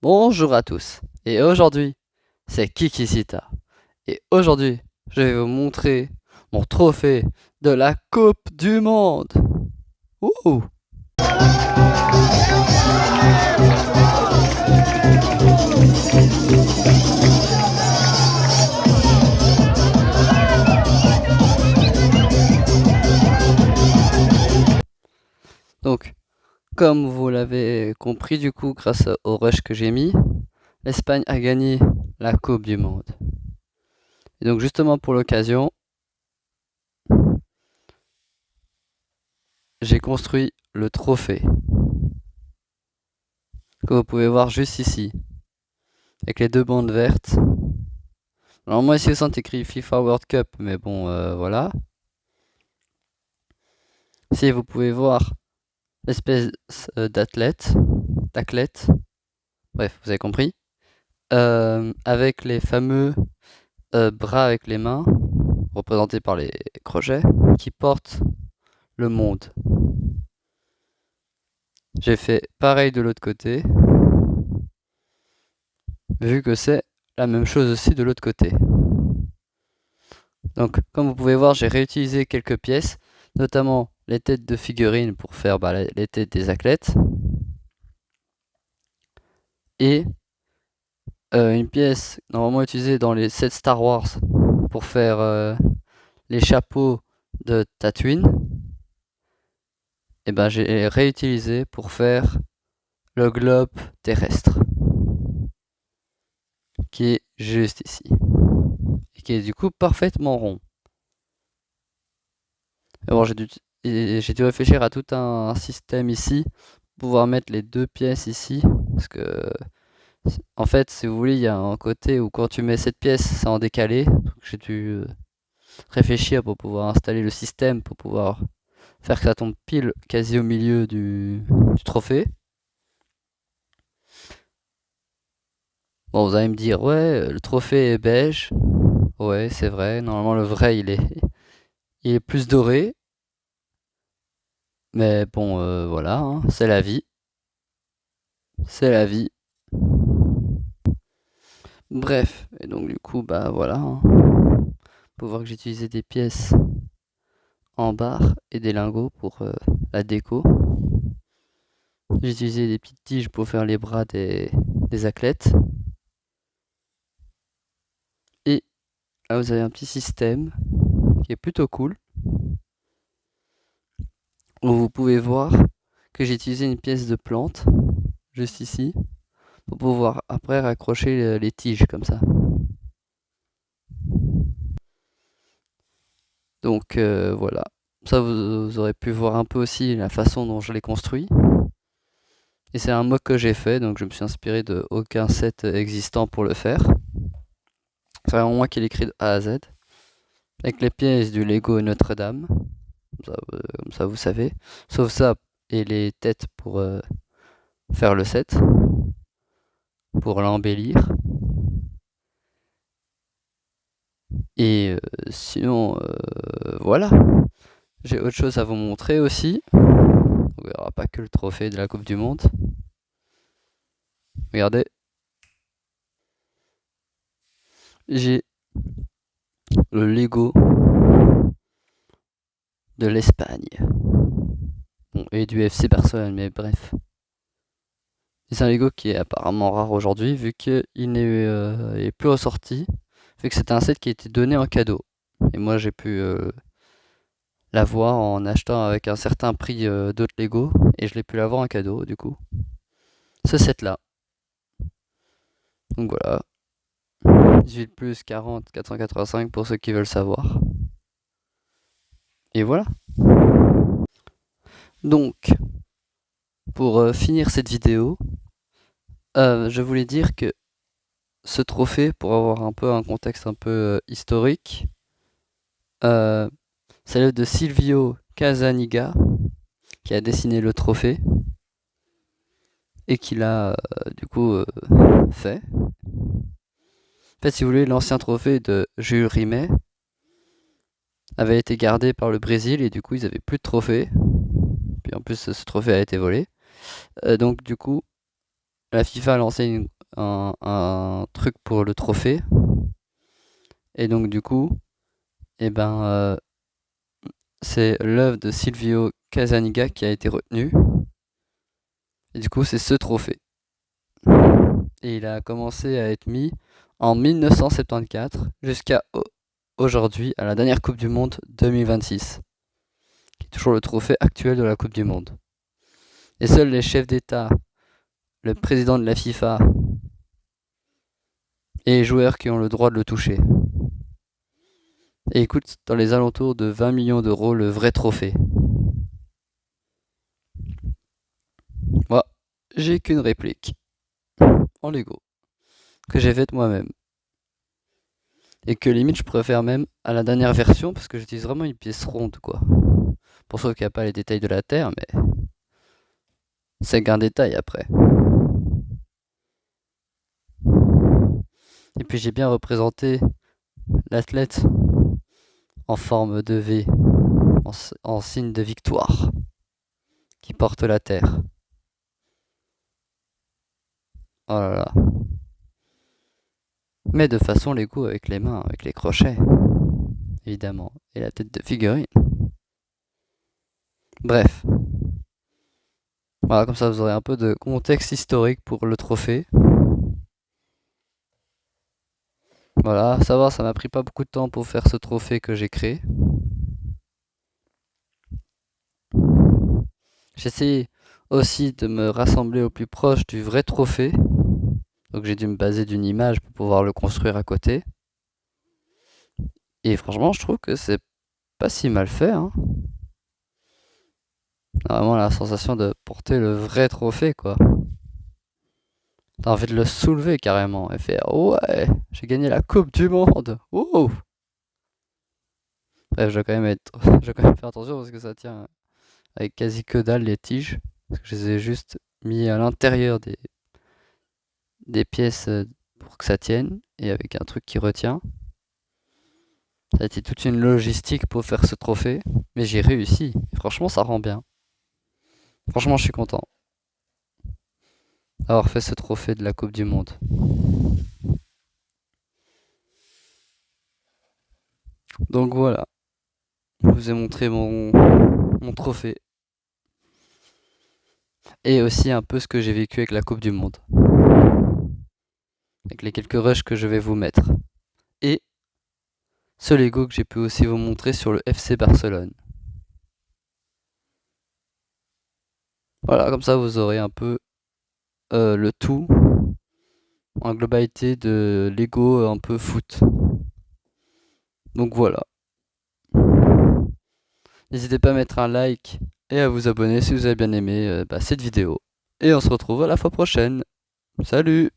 Bonjour à tous, et aujourd'hui, c'est Kikisita. Et aujourd'hui, je vais vous montrer mon trophée de la Coupe du Monde. Ouh! Donc, comme vous l'avez compris du coup, grâce au rush que j'ai mis, l'Espagne a gagné la Coupe du Monde. Et donc justement pour l'occasion, j'ai construit le trophée que vous pouvez voir juste ici, avec les deux bandes vertes. Alors moi ici au centre écrit FIFA World Cup, mais bon voilà. Ici vous pouvez voir l'espèce d'athlète, bref vous avez compris, avec les fameux bras avec les mains, représentés par les crochets, qui portent le monde. J'ai fait pareil de l'autre côté, vu que c'est la même chose aussi de l'autre côté. Donc comme vous pouvez voir, j'ai réutilisé quelques pièces, notamment les têtes de figurines pour faire les têtes des athlètes, et une pièce normalement utilisée dans les sets Star Wars pour faire les chapeaux de Tatooine, et ben j'ai réutilisé pour faire le globe terrestre, qui est juste ici, et qui est du coup parfaitement rond. Et bon, j'ai dû réfléchir à tout un système ici, pour pouvoir mettre les deux pièces ici, parce que en fait, si vous voulez, il y a un côté où quand tu mets cette pièce, c'est en décalé, donc j'ai dû réfléchir pour pouvoir installer le système, pour pouvoir faire que ça tombe pile quasi au milieu du trophée. Bon, vous allez me dire, ouais, le trophée est beige. Ouais, c'est vrai. Normalement, le vrai, il est plus doré. Mais bon, voilà, hein, c'est la vie. C'est la vie. Bref, et donc du coup, bah voilà. Hein. Vous pouvez voir que j'ai utilisé des pièces en barre et des lingots pour la déco. J'ai utilisé des petites tiges pour faire les bras des athlètes. Et là, vous avez un petit système qui est plutôt cool. Où vous pouvez voir que j'ai utilisé une pièce de plante, juste ici, pour pouvoir après raccrocher les tiges comme ça. Donc voilà. Ça, vous aurez pu voir un peu aussi la façon dont je l'ai construit. Et c'est un mock que j'ai fait, donc je me suis inspiré de aucun set existant pour le faire. C'est vraiment moi qui l'ai écrit de A à Z. Avec les pièces du Lego Notre-Dame. Comme ça, vous savez. Sauf ça et les têtes pour faire le set. Pour l'embellir. Et sinon, voilà. J'ai autre chose à vous montrer aussi. Il n'y aura pas que le trophée de la Coupe du Monde. Regardez. J'ai le Lego de l'Espagne. Bon, et du FC Barcelone, mais bref. C'est un Lego qui est apparemment rare aujourd'hui, vu qu'il n'est plus ressorti. Vu que c'était un set qui a été donné en cadeau. Et moi, j'ai pu l'avoir en achetant avec un certain prix d'autres Lego. Et je l'ai pu l'avoir en cadeau, du coup. Ce set-là. Donc voilà. 18 plus 40, 485 pour ceux qui veulent savoir. Et voilà. Donc, pour finir cette vidéo, je voulais dire que ce trophée, pour avoir un peu un contexte un peu historique, c'est l'œuvre de Silvio Casaniga qui a dessiné le trophée et qui l'a du coup fait. En fait, si vous voulez, l'ancien trophée de Jules Rimet avait été gardé par le Brésil et du coup ils avaient plus de trophée. Puis en plus ce trophée a été volé. Donc du coup la FIFA a lancé un truc pour le trophée. Et donc du coup, eh ben, c'est l'œuvre de Silvio Casaniga qui a été retenue. Et du coup, c'est ce trophée. Et il a commencé à être mis en 1974 jusqu'à aujourd'hui, à la dernière Coupe du Monde 2026, qui est toujours le trophée actuel de la Coupe du Monde. Et seuls les chefs d'État, le président de la FIFA et les joueurs qui ont le droit de le toucher. Et il coûte dans les alentours de 20 millions d'euros le vrai trophée. Moi, j'ai qu'une réplique en Lego que j'ai faite moi-même. Et que limite je préfère même à la dernière version parce que j'utilise vraiment une pièce ronde quoi. Pour ceux qui n'ont pas les détails de la Terre, mais c'est qu'un détail après. Et puis j'ai bien représenté l'athlète en forme de V, en signe de victoire, qui porte la terre. Oh là là. Mais de façon Lego avec les mains, avec les crochets, évidemment. Et la tête de figurine. Bref. Voilà, comme ça vous aurez un peu de contexte historique pour le trophée. Voilà, ça va, ça m'a pris pas beaucoup de temps pour faire ce trophée que j'ai créé. J'essaie aussi de me rassembler au plus proche du vrai trophée. Donc j'ai dû me baser d'une image pour pouvoir le construire à côté. Et franchement, je trouve que c'est pas si mal fait. Hein. On a vraiment la sensation de porter le vrai trophée, quoi. T'as envie de le soulever carrément et faire ouais, j'ai gagné la Coupe du Monde. Ouh. Bref, je dois quand même faire attention parce que ça tient avec quasi que dalle les tiges. Parce que je les ai juste mis à l'intérieur des pièces pour que ça tienne et avec un truc qui retient. Ça a été toute une logistique pour faire ce trophée, mais j'ai réussi. Et franchement, ça rend bien. Franchement, je suis content d'avoir fait ce trophée de la Coupe du Monde. Donc voilà, je vous ai montré mon trophée. Et aussi un peu ce que j'ai vécu avec la Coupe du Monde. Avec les quelques rushs que je vais vous mettre. Et ce Lego que j'ai pu aussi vous montrer sur le FC Barcelone. Voilà, comme ça vous aurez un peu le tout en globalité de Lego un peu foot. Donc voilà. N'hésitez pas à mettre un like et à vous abonner si vous avez bien aimé cette vidéo. Et on se retrouve à la fois prochaine. Salut!